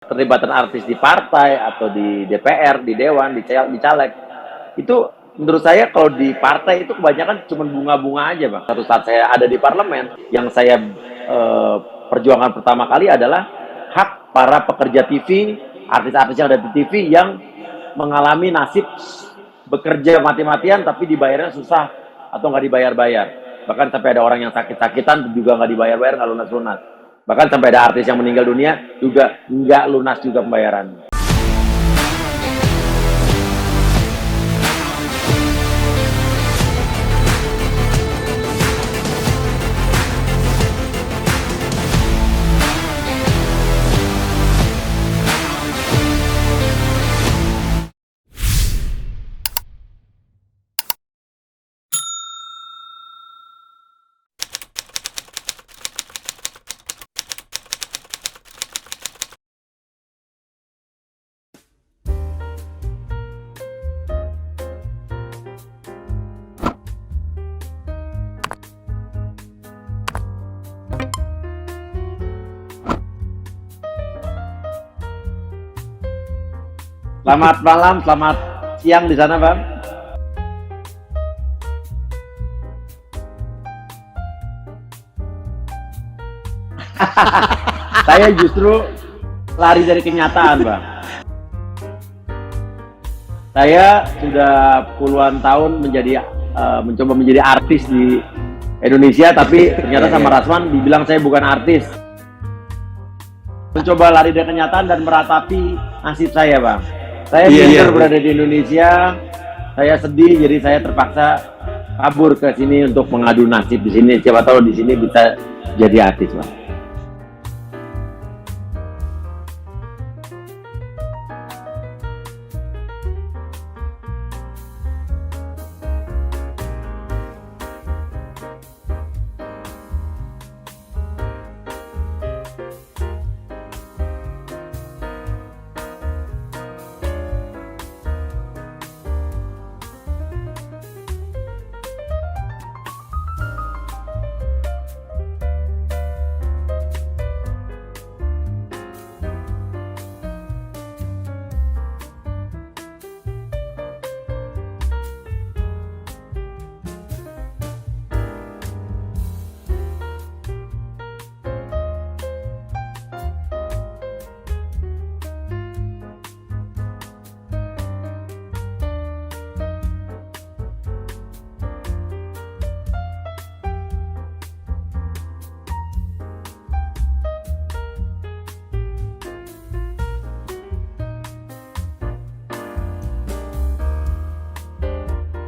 Keterlibatan artis di partai atau di DPR, di dewan, di caleg, itu menurut saya kalau di partai itu kebanyakan cuma bunga-bunga aja, Bang. Satu saat saya ada di parlemen, yang saya perjuangan pertama kali adalah hak para pekerja TV, artis-artis yang ada di TV yang mengalami nasib bekerja mati-matian tapi dibayarnya susah atau nggak dibayar-bayar. Bahkan sampai ada orang yang sakit-sakitan juga nggak dibayar-bayar, nggak lunas-lunas. Bahkan sampai ada artis yang meninggal dunia juga nggak lunas juga pembayaran. Selamat malam, selamat siang di sana, Bang. Saya justru lari dari kenyataan, Bang. Saya sudah puluhan tahun mencoba menjadi artis di Indonesia, tapi ternyata sama Rasman dibilang saya bukan artis. Mencoba lari dari kenyataan dan meratapi nasib saya, Bang. Saya berada di Indonesia, saya sedih, jadi saya terpaksa kabur ke sini untuk mengadu nasib di sini. Siapa tahu di sini bisa jadi artis, Bang.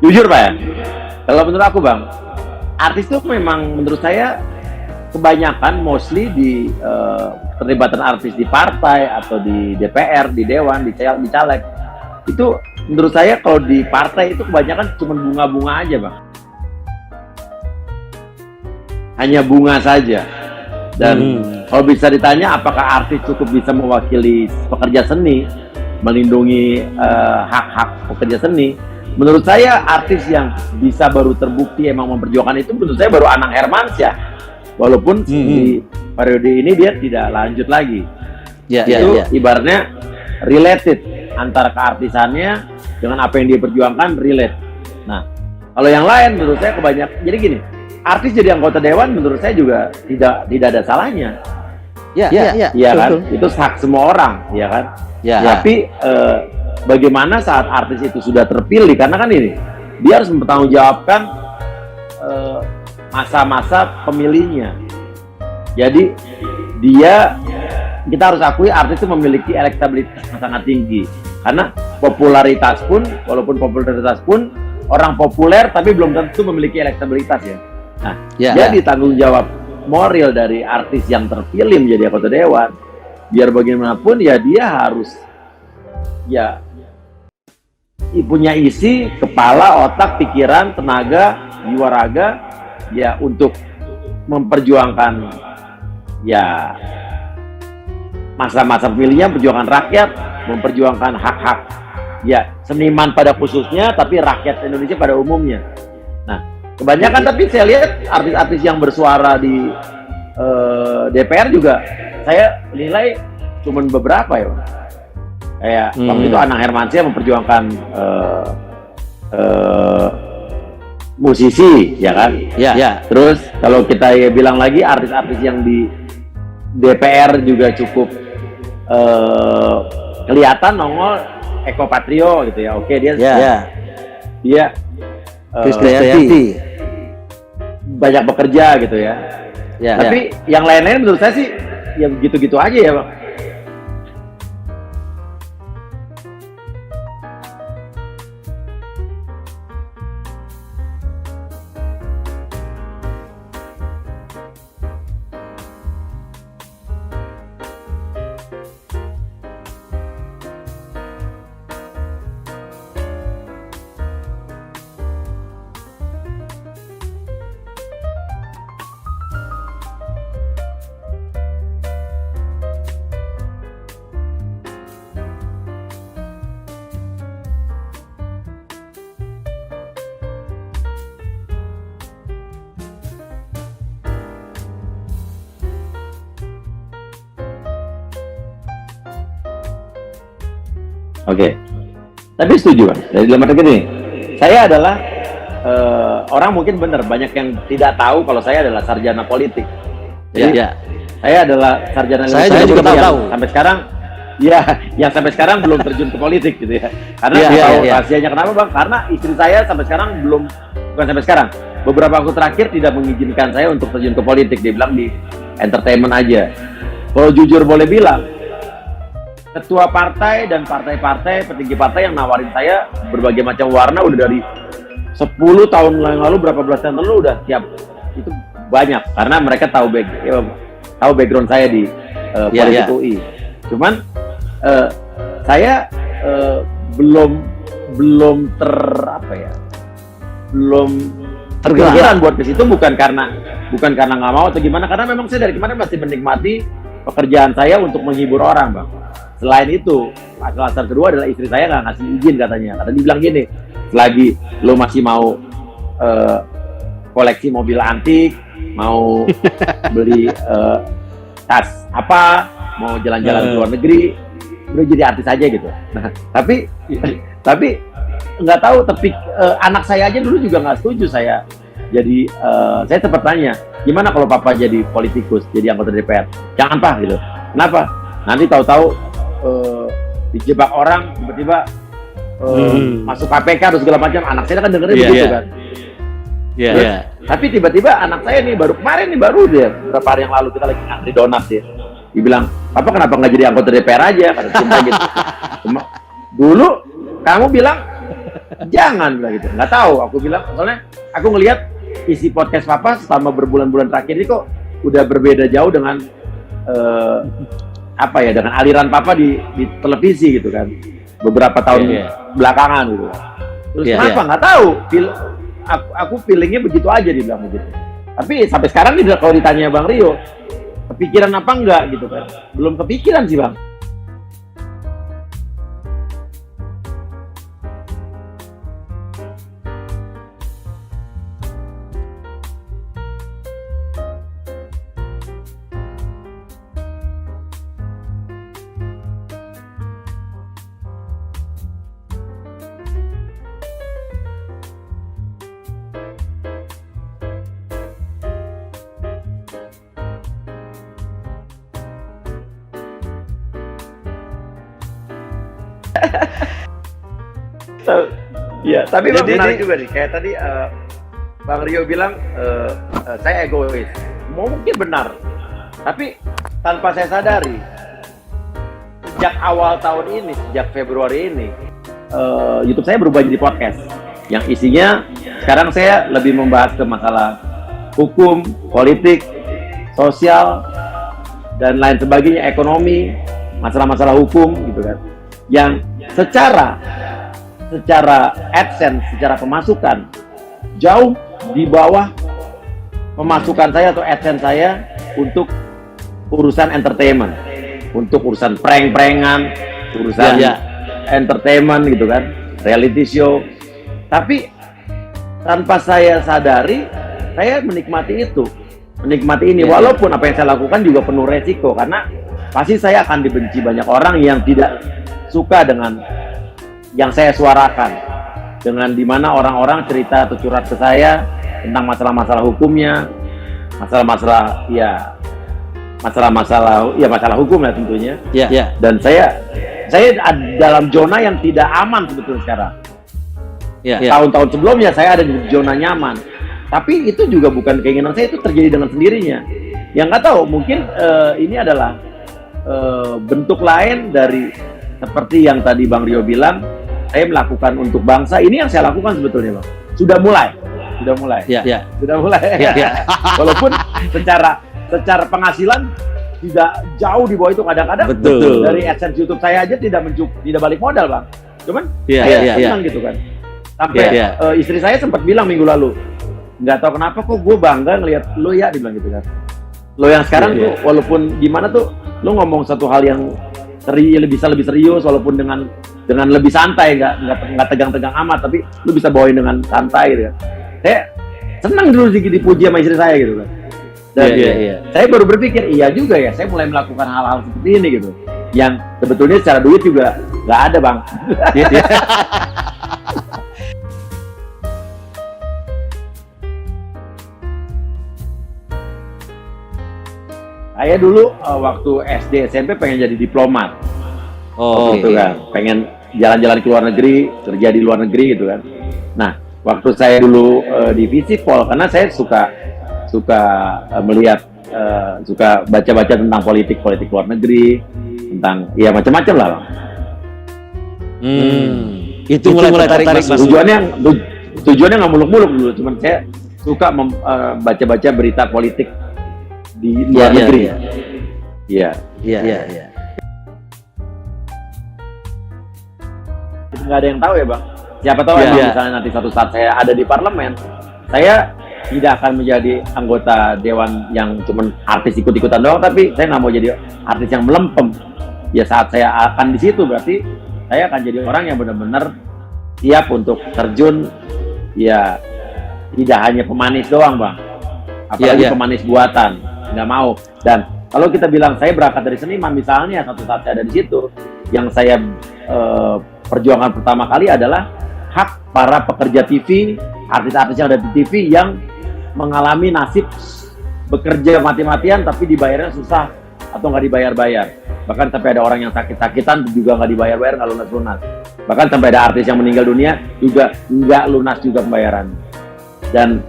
Jujur, Pak ya, kalau menurut aku, Bang, artis itu memang menurut saya kebanyakan mostly di keterlibatan artis di partai atau di DPR, di dewan, di caleg. Itu menurut saya kalau di partai itu kebanyakan cuma bunga-bunga aja, Bang. Hanya bunga saja. Dan kalau bisa ditanya apakah artis cukup bisa mewakili pekerja seni, melindungi hak-hak pekerja seni, menurut saya artis yang bisa baru terbukti emang memperjuangkan itu menurut saya baru Anang Hermansyah. Walaupun di periode ini dia tidak lanjut lagi. Ibaratnya related antara keartisannya dengan apa yang dia perjuangkan, relate. Nah, kalau yang lain menurut saya kebanyakan, jadi gini, artis jadi anggota dewan menurut saya juga tidak ada salahnya. Iya kan? Itu hak semua orang, ya kan? Tapi bagaimana saat artis itu sudah terpilih, karena kan ini dia harus mempertanggungjawabkan masa-masa pemilihnya. Jadi kita harus akui artis itu memiliki elektabilitas yang sangat tinggi, karena popularitas pun, walaupun popularitas pun orang populer tapi belum tentu memiliki elektabilitas ya. Nah, jadi tanggung jawab moral dari artis yang terpilih menjadi anggota dewan, biar bagaimanapun ya dia harus punya isi kepala, otak, pikiran, tenaga, jiwa raga ya untuk memperjuangkan ya masa-masa pemilihnya, perjuangan rakyat, memperjuangkan hak-hak ya seniman pada khususnya, tapi rakyat Indonesia pada umumnya. Nah, kebanyakan tapi saya lihat artis-artis yang bersuara di DPR juga saya nilai cuman beberapa ya, Bang. Kayak waktu itu Anang Hermansyah memperjuangkan musisi, ya kan? Ya. Terus kalau kita bilang lagi artis-artis yang di DPR juga cukup kelihatan nongol. Eko Patrio gitu ya, oke dia Krisdayanti banyak bekerja gitu ya. Tapi yang lain-lain menurut saya sih ya gitu-gitu aja ya, Bang. Oke. Tapi setuju, Bang. Dari dalam arti gini, saya adalah orang mungkin benar banyak yang tidak tahu kalau saya adalah sarjana politik. Jadi, saya adalah sarjana saya juga tahu. Sampai sekarang, yang sampai sekarang belum terjun ke politik gitu ya. Karena tahu rahasianya kenapa, Bang? Karena istri saya sampai sekarang bukan sampai sekarang. Beberapa waktu terakhir tidak mengizinkan saya untuk terjun ke politik. Dia bilang di entertainment aja. Kalau jujur boleh bilang, ketua partai dan partai-partai, petinggi partai yang nawarin saya berbagai macam warna udah dari 10 tahun yang lalu, berapa belas tahun lalu udah siap. Itu banyak karena mereka tahu background saya di politik UI. Cuman saya belum tergerak buat ke situ, bukan karena nggak mau atau gimana, karena memang saya dari kemarin masih menikmati pekerjaan saya untuk menghibur orang, Bang. Selain itu, alasan kedua adalah istri saya nggak ngasih izin katanya. Karena dibilang gini, selagi lo masih mau koleksi mobil antik, mau beli tas apa, mau jalan-jalan ke luar negeri, udah jadi artis aja gitu. Nah, tapi nggak tahu. Tapi anak saya aja dulu juga nggak setuju saya. Jadi saya sempat tanya, gimana kalau papa jadi politikus, jadi anggota DPR? Jangan, Pak, gitu. Kenapa? Nanti tahu-tahu dijebak orang, tiba-tiba masuk KPK atau segala macam. Anak saya kan dengerin begitu kan. Tapi tiba-tiba anak saya nih baru beberapa hari yang lalu kita lagi ngantri donat dia. Dibilang, "Papa kenapa nggak jadi anggota DPR aja?" Kata cinta gitu. Dulu kamu bilang jangan, bilang gitu. Nggak tahu, aku bilang, soalnya aku ngelihat isi podcast Papa selama berbulan-bulan terakhir ini kok udah berbeda jauh dengan dengan aliran Papa di televisi gitu kan, beberapa tahun belakangan gitu. Terus kenapa? Nggak tahu. Aku feelingnya begitu aja, dibilang begitu. Tapi sampai sekarang kalau ditanya Bang Rio, kepikiran apa enggak gitu kan? Belum kepikiran sih, Bang. Tapi Bang, menarik juga nih. Kayak tadi Bang Rio bilang saya egois. Mungkin benar. Tapi tanpa saya sadari, sejak awal tahun ini, sejak Februari ini, YouTube saya berubah jadi podcast. Yang isinya sekarang saya lebih membahas ke masalah hukum, politik, sosial, dan lain sebagainya, ekonomi, masalah-masalah hukum gitu kan. Yang secara AdSense, secara pemasukan jauh di bawah pemasukan saya atau AdSense saya untuk urusan entertainment, untuk urusan prank-prankan, urusan entertainment gitu kan, reality show. Tapi tanpa saya sadari, saya menikmati ini, walaupun apa yang saya lakukan juga penuh resiko, karena pasti saya akan dibenci banyak orang yang tidak suka dengan yang saya suarakan, dengan dimana orang-orang cerita atau curhat ke saya tentang masalah-masalah hukumnya, masalah-masalah masalah hukum ya tentunya. Ya. Dan saya dalam zona yang tidak aman sebetulnya sekarang. Ya. Tahun-tahun sebelumnya saya ada di zona nyaman, tapi itu juga bukan keinginan saya, itu terjadi dengan sendirinya. Yang nggak tahu, mungkin ini adalah bentuk lain dari seperti yang tadi Bang Rio bilang, saya melakukan untuk bangsa. Ini yang saya lakukan sebetulnya, Bang. Sudah mulai. Ya. Sudah mulai. Ya. Walaupun secara penghasilan tidak jauh di bawah itu kadang-kadang. Betul. Dari AdSense YouTube saya aja tidak balik modal, Bang. Cuman Ya, saya ya, senang gitu kan. Sampai Ya. istri saya sempat bilang minggu lalu, nggak tahu kenapa kok gue bangga ngelihat lo ya, dibilang gitu kan. Lo yang sekarang tuh walaupun gimana tuh lo ngomong satu hal yang bisa lebih serius, walaupun dengan lebih santai, nggak tegang-tegang amat, tapi lo bisa bawain dengan santai gitu kan. Saya senang dulu sedikit dipuji sama istri saya gitu kan. Dan saya baru berpikir, iya juga ya, saya mulai melakukan hal-hal seperti ini gitu, yang sebetulnya secara duit juga nggak ada, Bang. Saya dulu waktu SD SMP pengen jadi diplomat. Gitu kan, pengen jalan-jalan ke luar negeri, kerja di luar negeri gitu kan. Nah, waktu saya dulu di Visipol, karena saya suka melihat, suka baca-baca tentang politik luar negeri, tentang ya macam-macam lah, Bang. Itu mulai tarik tujuannya nggak muluk-muluk dulu, cuman saya suka baca-baca berita politik di luar negeri. Iya. Nggak ada yang tahu ya, Bang. Siapa tahu misalnya nanti suatu saat saya ada di parlemen, saya tidak akan menjadi anggota dewan yang cuman artis ikut-ikutan doang, tapi saya nggak mau jadi artis yang melempem. Ya saat saya akan di situ berarti saya akan jadi orang yang benar-benar siap untuk terjun, ya tidak hanya pemanis doang, Bang. Apalagi pemanis buatan, nggak mau. Dan kalau kita bilang saya berangkat dari seniman, misalnya satu saat saya ada di situ, yang saya perjuangan pertama kali adalah hak para pekerja TV, artis-artis yang ada di TV yang mengalami nasib bekerja mati-matian tapi dibayarnya susah atau nggak dibayar-bayar. Bahkan sampai ada orang yang sakit-sakitan juga nggak dibayar-bayar, nggak lunas-lunas. Bahkan sampai ada artis yang meninggal dunia juga nggak lunas juga pembayaran. Dan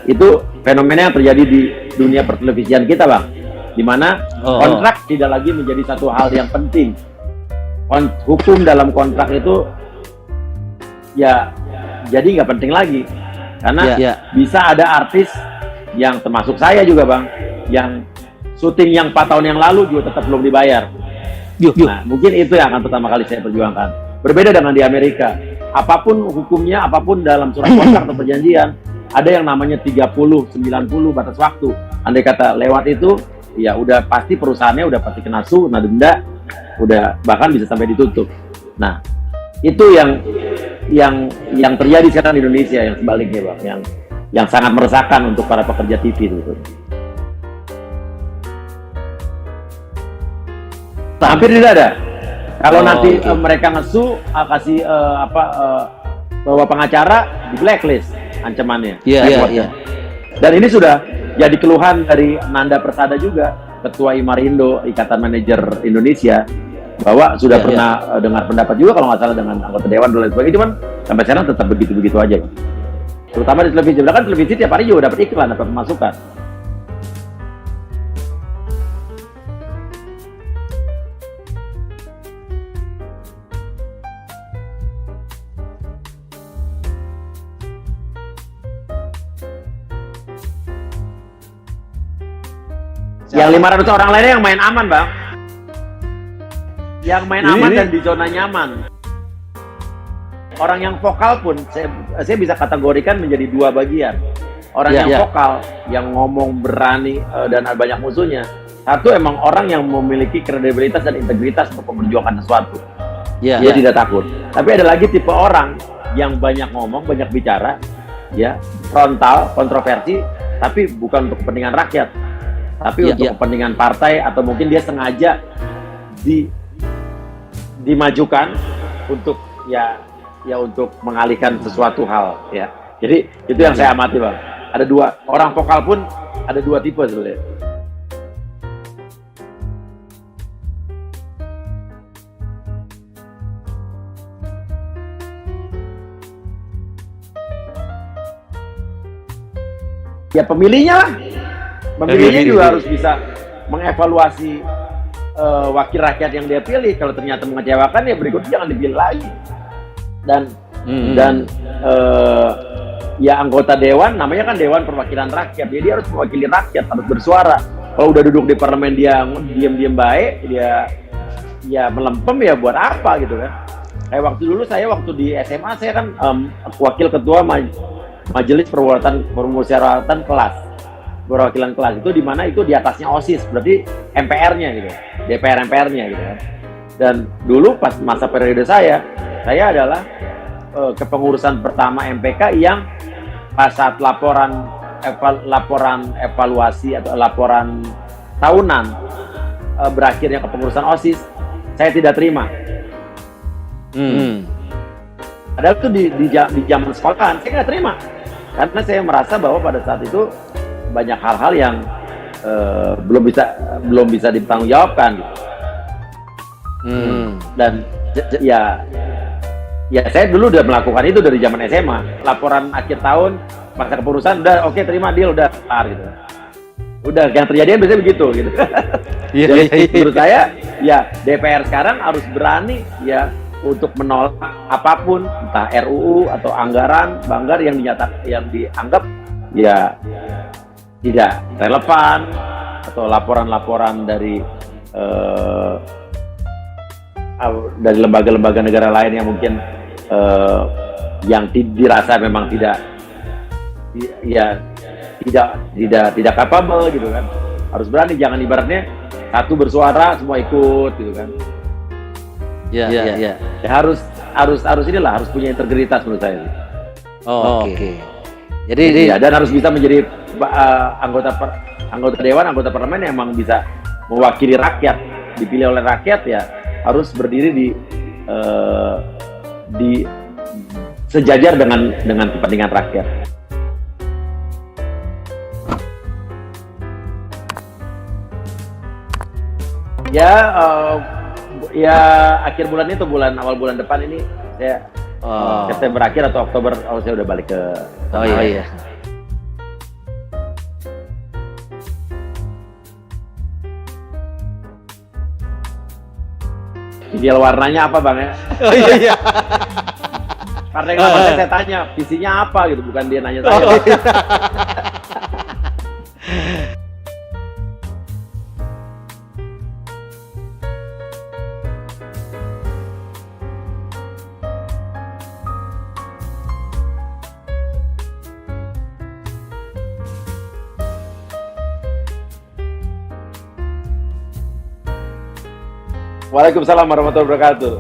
itu fenomena yang terjadi di dunia pertelevisian kita, Bang, di mana kontrak tidak lagi menjadi satu hal yang penting. Hukum dalam kontrak itu ya jadi nggak penting lagi, karena bisa ada artis yang termasuk saya juga, Bang, yang syuting yang 4 tahun yang lalu juga tetap belum dibayar. Nah, mungkin itu yang akan pertama kali saya perjuangkan. Berbeda dengan di Amerika, apapun hukumnya, apapun dalam surat kontrak atau perjanjian, ada yang namanya 30-90 batas waktu. Andai kata lewat itu, ya udah pasti perusahaannya udah pasti kena denda, udah bahkan bisa sampai ditutup. Nah, itu yang terjadi sekarang di Indonesia, yang sebaliknya, Bang, yang sangat meresahkan untuk para pekerja TV itu. Hampir tidak ada. Kalau nanti mereka kasih bawa pengacara, di blacklist ancamannya. Iya. Dan ini sudah jadi keluhan dari Nanda Persada juga, Ketua Imarindo, Ikatan Manajer Indonesia, bahwa sudah pernah dengar pendapat juga kalau nggak salah dengan anggota dewan dan lain sebagainya, cuman sampai sekarang tetap begitu-begitu aja, Bang. Terutama di televisi, bahkan televisi tiap hari juga dapat iklan, dapat pemasukan. Yang 500 orang lainnya yang main aman, Bang. Yang main aman dan di zona nyaman. Orang yang vokal pun saya bisa kategorikan menjadi 2 bagian. Orang yang vokal, yang ngomong berani dan banyak musuhnya. Satu, emang orang yang memiliki kredibilitas dan integritas untuk memperjuangkan sesuatu. Dia tidak takut. Tapi ada lagi tipe orang yang banyak ngomong, banyak bicara, frontal, kontroversi, tapi bukan untuk kepentingan rakyat. tapi untuk kepentingan partai atau mungkin dia sengaja dimajukan untuk ya untuk mengalihkan sesuatu hal ya. Jadi itu yang saya amati, Bang. Ada dua orang vokal pun ada dua tipe sebenarnya. Ya pemilihnya lah. Pemilihnya juga harus bisa mengevaluasi wakil rakyat yang dia pilih. Kalau ternyata mengecewakan, ya berikutnya jangan dipilih lagi. Dan ya anggota dewan, namanya kan Dewan Perwakilan Rakyat. Jadi dia harus mewakili rakyat, harus bersuara. Kalau udah duduk di parlemen dia diam-diam baik, dia ya melempem, ya buat apa gitu kan. Kayak waktu di SMA saya kan wakil ketua Majelis Permusyawaratan Perwakilan kelas itu, di mana itu di atasnya OSIS, berarti MPR-nya gitu, DPR MPR-nya gitu kan. Dan dulu pas masa periode saya adalah kepengurusan pertama MPK yang pas saat laporan evaluasi atau laporan tahunan berakhirnya kepengurusan OSIS, saya tidak terima. Padahal itu di zaman sekolahan saya nggak terima, karena saya merasa bahwa pada saat itu banyak hal-hal yang belum bisa dipertanggungjawabkan gitu. Dan ya saya dulu udah melakukan itu dari zaman SMA. Laporan akhir tahun masa kepengurusan udah oke, terima, deal, udah kelar gitu. Udah, yang terjadi biasanya begitu gitu. Jadi menurut saya ya DPR sekarang harus berani ya untuk menolak apapun, entah RUU atau anggaran banggar yang dianggap ya tidak relevan, atau laporan-laporan dari lembaga-lembaga negara lain yang mungkin yang dirasa memang tidak capable gitu kan. Harus berani, jangan ibaratnya satu bersuara semua ikut gitu kan. Ya, harus punya integritas menurut saya. Oke. Jadi dan harus bisa menjadi anggota dewan, anggota parlemen yang memang bisa mewakili rakyat, dipilih oleh rakyat, ya harus berdiri di sejajar dengan kepentingan rakyat. Ya akhir bulan itu, awal bulan depan ini saya September akhir atau Oktober saya udah balik ke iya. Ideal warnanya apa, Bang ya? Oh iya. Karena kenapa saya tanya visinya apa gitu, bukan dia nanya saya. Waalaikumsalam warahmatullahi wabarakatuh.